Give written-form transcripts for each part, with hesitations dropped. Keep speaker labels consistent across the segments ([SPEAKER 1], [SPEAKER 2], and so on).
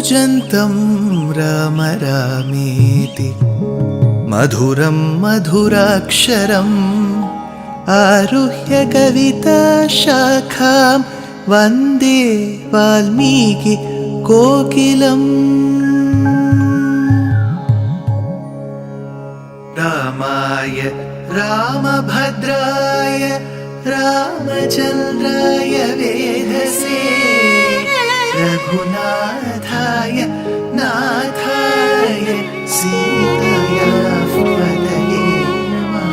[SPEAKER 1] कूजन्तं राम रामेति मधुरं मधुराक्षरम् आरुह्य कविताशाखां वन्दे वाल्मीकि कोकिलम्। रामाय रामभद्राय रामचन्द्राय वेधसे रघुनाथाय नाथाय सीताया पतये नमः।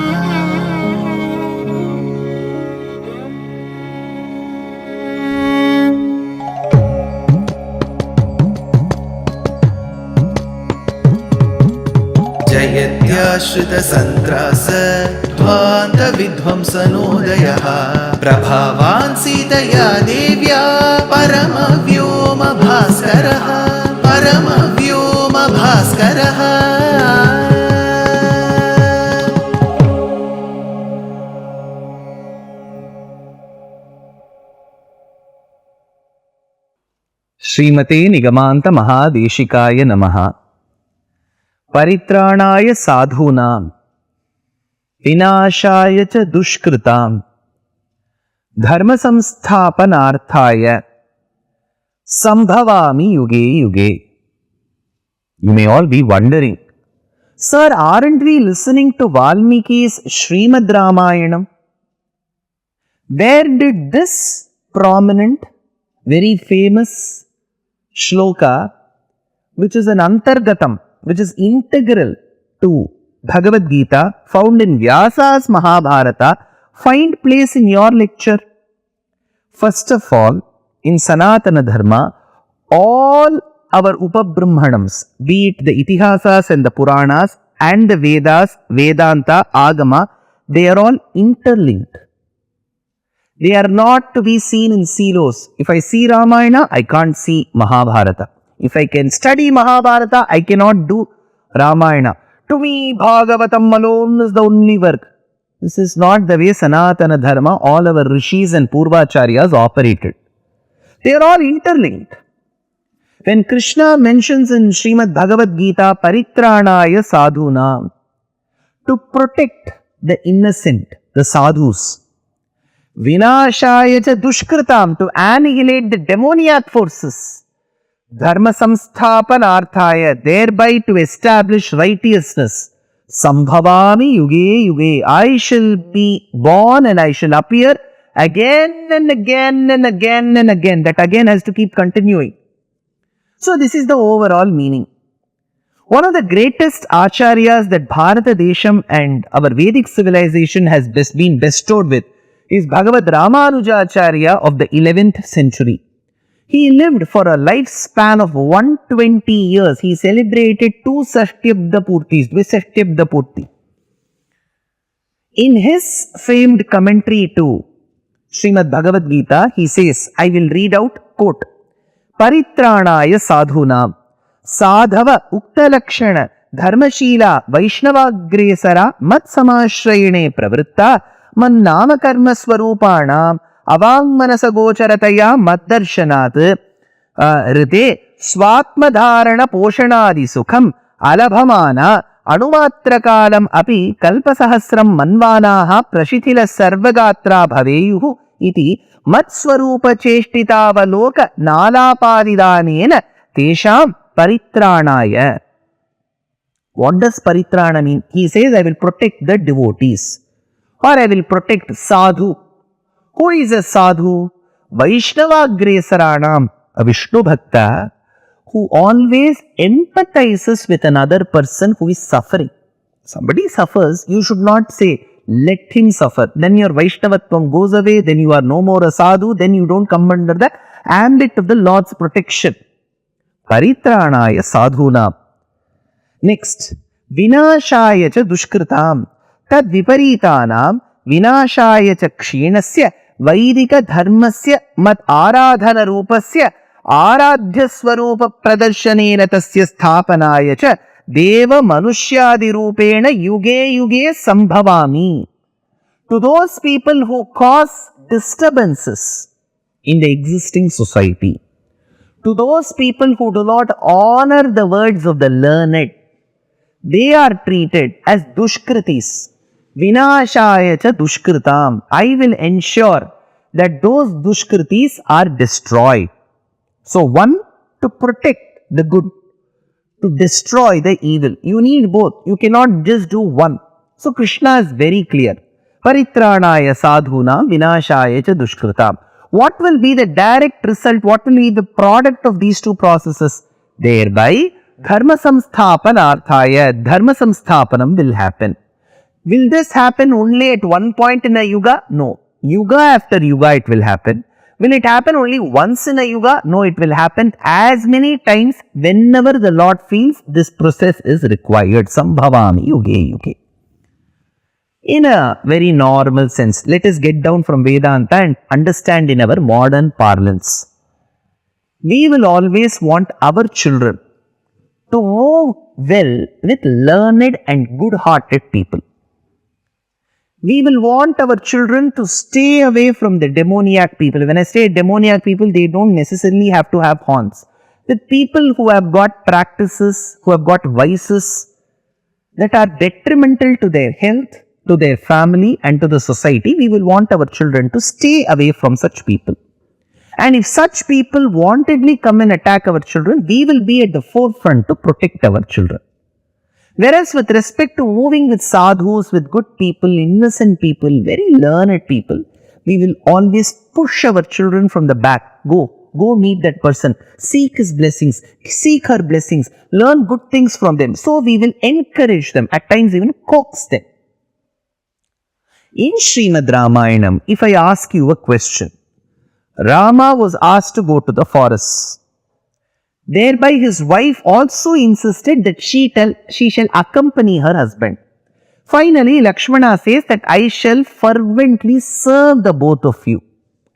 [SPEAKER 1] जयत्याश्रितसन्त्रास ध्वान्तविध्वंसनोदयः प्रभावान् सीतया देव्या परमव्योमभास्करः परमव्योमभास्करः।
[SPEAKER 2] श्रीमते निगमान्त महादेशिकाय नमः। परित्राणाय साधूनां विनाशाय च दुष्कृतां धर्म संस्थापनार्थाय संभवामि युगे युगे. You may all be wondering, sir, aren't we listening to Valmiki's Srimad Ramayanam? Where did this prominent, very famous shloka, which is an antargatam, which is integral to Bhagavad Gita, found in Vyasa's Mahabharata, find place in your lecture? First of all, in Sanatana Dharma, all our Upabrahmanams, be it the Itihasas and the Puranas and the Vedas, Vedanta, Agama, they are all interlinked. They are not to be seen in silos. If I see Ramayana, I can't see Mahabharata. If I can study Mahabharata, I cannot do Ramayana. To me, Bhagavatam alone is the only work. This is not the way Sanatana Dharma, all our rishis and purvacharyas operated. They are all interlinked. When Krishna mentions in Srimad Bhagavad Gita, Paritranaya Sadhunam, to protect the innocent, the sadhus, Vinashaya cha Dushkritam, to annihilate the demoniac forces, Dharma Samsthapanarthaya, thereby to establish righteousness, Sambhavami Yuge Yuge, I shall be born and I shall appear again and again and again and again. That again has to keep continuing. So this is the overall meaning. One of the greatest acharyas that Bharata Desham and our Vedic civilization has been bestowed with is Bhagavad Ramanujacharya of the 11th century. He lived for a lifespan of 120 years. He celebrated 2 Sashtyabda Purtis, Dvisashtyabda Purti. In his famed commentary to Srimad Bhagavad Gita, he says, I will read out, quote, Paritranaya Sadhunam Sadhava Uktalakshana Dharmashila Vaishnavagresara Mat Samashrayane Pravritta Man Nama Karma Swarupanam Avangmanasagocharataya Maddarshanat Rite Swatmadharana Poshanadi Sukham Alabhamana Anumatrakalam Api Kalpasahasram Manvanaha Prashithila Sarvagatra Bhaveyuhu Iti Matswarupa Cheshtitavaloka Nalapadidanena Tesham Paritranaya. What does Paritrana mean? He says, I will protect the devotees, or I will protect sadhu. Who is a sadhu? Vaishnavagresaranam, a Vishnu Bhakta who always empathizes with another person who is suffering. Somebody suffers, you should not say, let him suffer. Then your Vaishnavatvam goes away, then you are no more a sadhu, then you don't come under the ambit of the Lord's protection. Paritranaya sadhunam. Next, Vinashaya cha dushkritam tad viparitanam Vinashaya cha kshinasya Vaidika dharmasya mat aradhana rupasya Aradhya swarupa pradarshane tasya sthapanaya cha Deva manushyadi rupena yuge yuge sambhavami. To those people who cause disturbances in the existing society, To those people who do not honor the words of the learned, they are treated as dushkritis. Vinashaya cha dushkritam. I will ensure that those dushkritis are destroyed. So, one, to protect the good, to destroy the evil. You need both. You cannot just do one. So, Krishna is very clear. Paritranaya sadhunam vinashaya cha dushkritam. What will be the direct result? What will be the product of these two processes? Thereby, dharma samsthapanarthaya, dharma samsthapanam will happen. Will this happen only at one point in a yuga? No. Yuga after yuga it will happen. Will it happen only once in a yuga? No, it will happen as many times whenever the Lord feels this process is required. Sambhavami yuge yuge. In a very normal sense, let us get down from Vedanta and understand in our modern parlance. We will always want our children to move well with learned and good-hearted people. We will want our children to stay away from the demoniac people. When I say demoniac people, they don't necessarily have to have horns. With people who have got practices, who have got vices that are detrimental to their health, to their family and to the society, we will want our children to stay away from such people. And if such people wantedly come and attack our children, we will be at the forefront to protect our children. Whereas with respect to moving with sadhus, with good people, innocent people, very learned people, we will always push our children from the back. Go meet that person, seek his blessings, seek her blessings, learn good things from them. So we will encourage them, at times even coax them. In Srimad Ramayanam, if I ask you a question, Rama was asked to go to the forest. Thereby his wife also insisted that she shall accompany her husband. Finally, Lakshmana says that I shall fervently serve the both of you.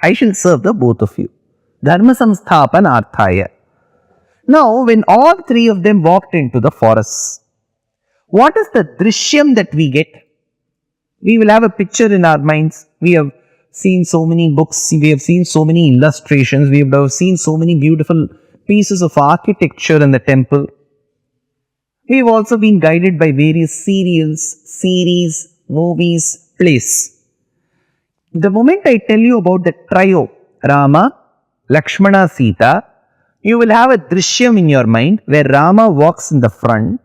[SPEAKER 2] I shall serve the both of you. Dharma samsthapanarthaya. Now, when all three of them walked into the forest, what is the drishyam that we get? We will have a picture in our minds. We have seen so many books, we have seen so many illustrations, we have seen so many beautiful pieces of architecture in the temple. We have also been guided by various serials, series, movies, plays. The moment I tell you about the trio, Rama, Lakshmana, Sita, you will have a drishyam in your mind where Rama walks in the front,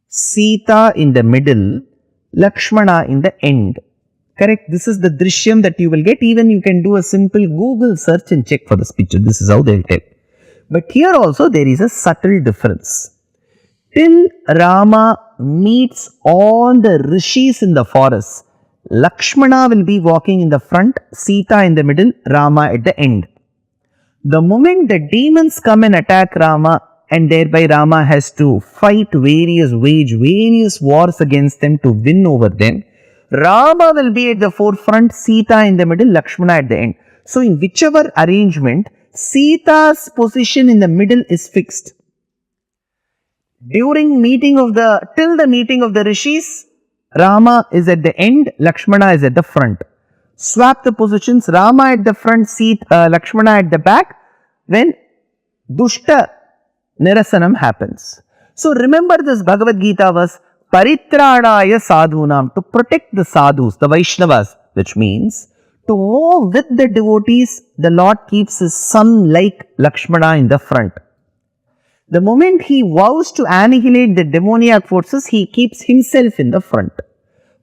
[SPEAKER 2] Sita in the middle, Lakshmana in the end. Correct? This is the drishyam that you will get. Even you can do a simple Google search and check for this picture. This is how they will tell. But here also there is a subtle difference. Till Rama meets all the rishis in the forest, Lakshmana will be walking in the front, Sita in the middle, Rama at the end. The moment the demons come and attack Rama, and thereby Rama has to wage various wars against them to win over them, Rama will be at the forefront, Sita in the middle, Lakshmana at the end. So in whichever arrangement, Sita's position in the middle is fixed. Till the meeting of the rishis, Rama is at the end, Lakshmana is at the front. Swap the positions, Rama at the front, Lakshmana at the back, when Dushta Nirasanam happens. So remember this Bhagavad Gita verse, Paritranaya sadhunam, to protect the sadhus, the Vaishnavas, which means to move with the devotees, the Lord keeps his son like Lakshmana in the front. The moment he vows to annihilate the demoniac forces, he keeps himself in the front.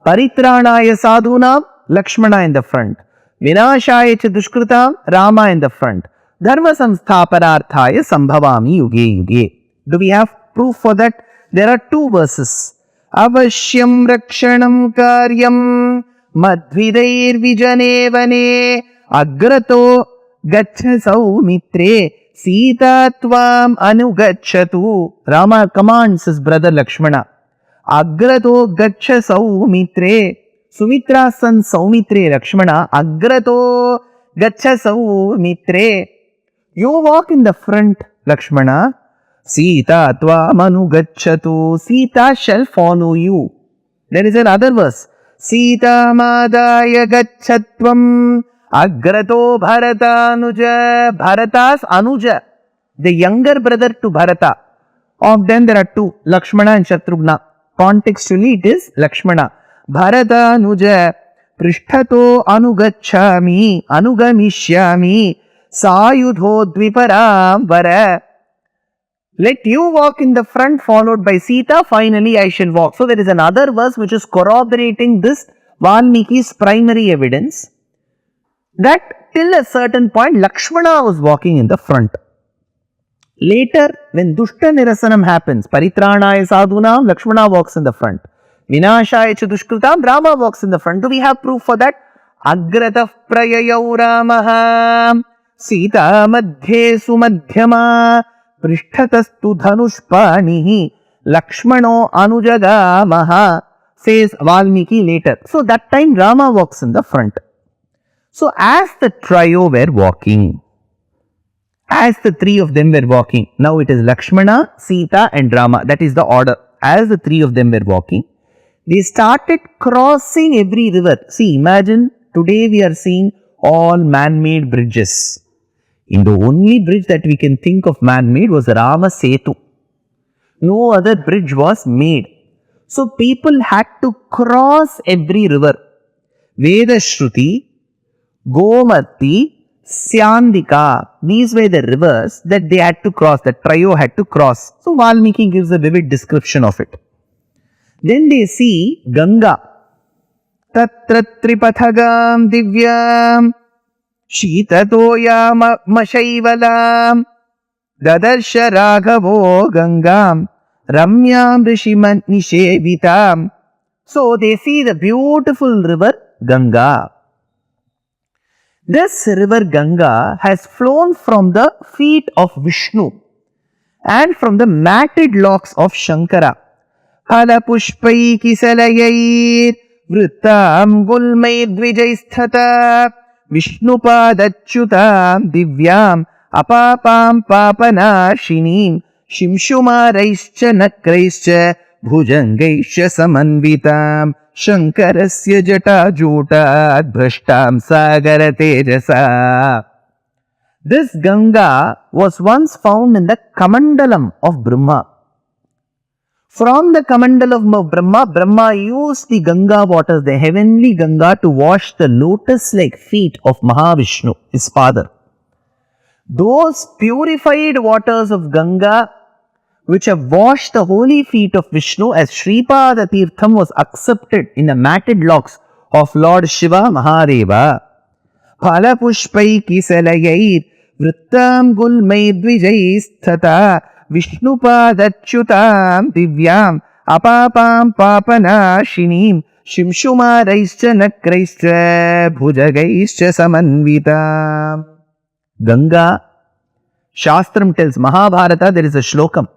[SPEAKER 2] Paritranaya sadhunam, Lakshmana in the front. Vinashaya cha dushkritam, Rama in the front. Dharma samsthapanarthaya sambhavami yuge yuge. Do we have proof for that? There are two verses. Avashyam rakshanam karyam madhvidair vijane vane agrato gaccha saumitre Sita tvam anugacchatu. Rama commands his brother Lakshmana. Agrato gaccha saumitre. Sumitra son Saumitre Lakshmana. Agrato gaccha saumitre. You walk in the front, Lakshmana. Sita tvam anugacchatu. Sita shall follow you. There is another verse. Sita madaya gachatvam agrato bharatanuja. Bharata's anuja. the younger brother to Bharata. Of them there are two, Lakshmana and Shatrughna. Contextually it is Lakshmana. Bharata Nuja Prishthato Anugacchami Anugamishyami Sayudho Dviparam Vara. Let you walk in the front, followed by Sita, finally I shall walk. So there is another verse which is corroborating this Valmiki's primary evidence, that till a certain point Lakshmana was walking in the front. Later, when Dushta Nirasanam happens, Paritranaya Sadhunam, Lakshmana walks in the front. Vinashaya cha Dushkritam, Rama walks in the front. Do we have proof for that? Agratah prayayau Ramaha Sita madhye sumadhyama Prishtatastu dhanushpanihi Lakshmano anujagamaha, says Valmiki later. So that time Rama walks in the front. So as the trio were walking, as the three of them were walking, now it is Lakshmana, Sita and Rama. That is the order. As the three of them were walking, they started crossing every river. See, imagine today we are seeing all man-made bridges. In the only bridge that we can think of man-made was Rama Setu. No other bridge was made. So people had to cross every river. Vedashruti, Gomati, Syandika. These were the rivers that they had to cross, the trio had to cross. So Valmiki gives a vivid description of it. Then they see Ganga. Tatra tripathagam divyam Shitatoya mashaivalam Dadarsha raghavo gangam Ramyam rishiman nishevitam. So they see the beautiful river Ganga. This river Ganga has flown from the feet of Vishnu and from the matted locks of Shankara. Phala pushpai kisalayayir vrittam gulmayir dvijaisthata Vishnupadachutam divyam apapam papanashinim shimshumaraischa nakraischa bhujangaischa samanvitam Shankarasya jata jutat bhrashtam sagara tejasa. This Ganga was once found in the Kamandalam of Brahma. From the Kamandalam of Brahma, Brahma used the Ganga waters, the heavenly Ganga, to wash the lotus-like feet of Mahavishnu, his father. Those purified waters of Ganga, which have washed the holy feet of Vishnu, as Sripada Tirtham, was accepted in the matted locks of Lord Shiva Mahadeva. Phala pushpai kisalayayir vrittam gulmayir dvijaisthata Vishnupadachutam divyam apapam papanashinim shimshumaraischa nakraischa bhujagaischa samanvitam. Ganga, Shastram tells, Mahabharata, there is a shlokam.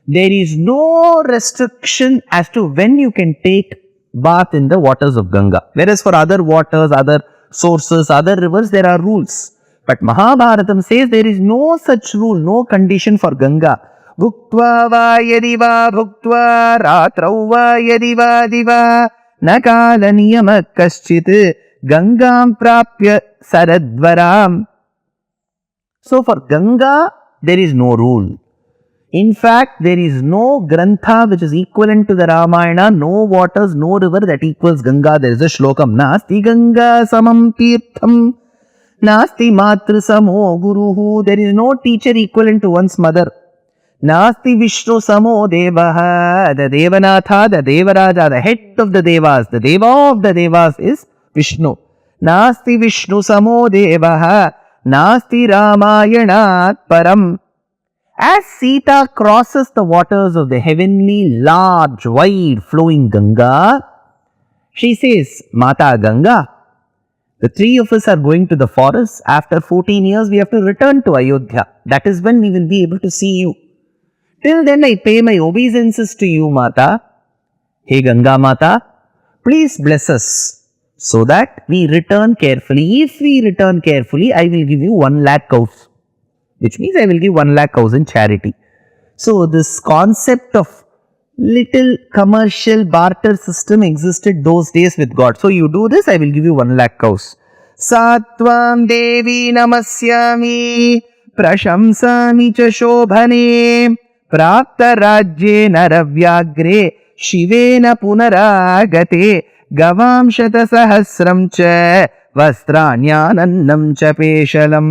[SPEAKER 2] There is no restriction as to when you can take bath in the waters of Ganga. Whereas for other waters, other sources, other rivers, there are rules. But Mahabharatam says there is no such rule, no condition for Ganga. Bhuktva va yadi va bhuktva ratrau va yadi va diva nakala niyama kaschit Gangam prapya saradvaram. So for Ganga, there is no rule. In fact, there is no Grantha which is equivalent to the Ramayana, no waters, no river that equals Ganga. There is a shlokam. Nasti Ganga samam tirtham, nasti matru samo guruhu. There is no teacher equivalent to one's mother. Nasti Vishnu samo devaha, the Devanatha, the Devaraja, the head of the Devas. The Deva of the Devas is Vishnu. Nasti Vishnu samo devaha, nasti Ramayanat param. As Sita crosses the waters of the heavenly, large, wide, flowing Ganga, she says, Mata Ganga, the three of us are going to the forest. After 14 years, we have to return to Ayodhya. That is when we will be able to see you. Till then, I pay my obeisances to you, Mata. Hey Ganga Mata, please bless us so that we return carefully. If we return carefully, I will give you 1 lakh cows. Which means I will give 1 lakh cows in charity. So this concept of little commercial barter system existed those days with God. So you do this, I will give you 1 lakh cows. Satvam Devi Namasyami प्रशंसामि च शोभने प्राप्तराज्ये नरव्याग्रे शिवेन पुनरागते गवां शतसहस्रं च वस्त्राण्यानन्नं च पेशलं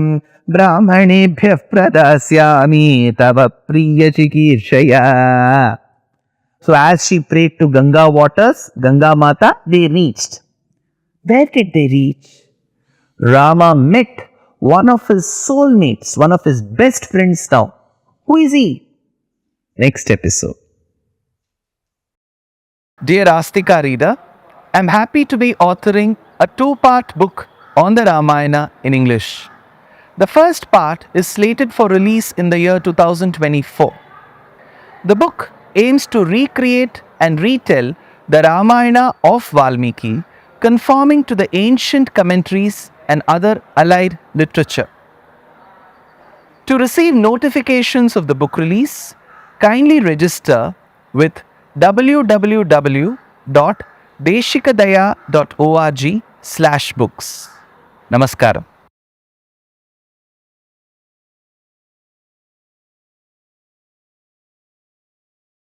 [SPEAKER 2] ब्राह्मणेभ्यः प्रदास्यामि तव प्रियचिकीर्षया. So as she prayed to Ganga waters, Ganga Mata, they reached. Where did they reach? Rama met one of his soulmates, one of his best friends now. Who is he? Next episode. Dear Astika reader, I am happy to be authoring a 2-part book on the Ramayana in English. The first part is slated for release in the year 2024. The book aims to recreate and retell the Ramayana of Valmiki, conforming to the ancient commentaries and other allied literature. To receive notifications of the book release, kindly register with www.deshikadaya.org/books. Namaskaram.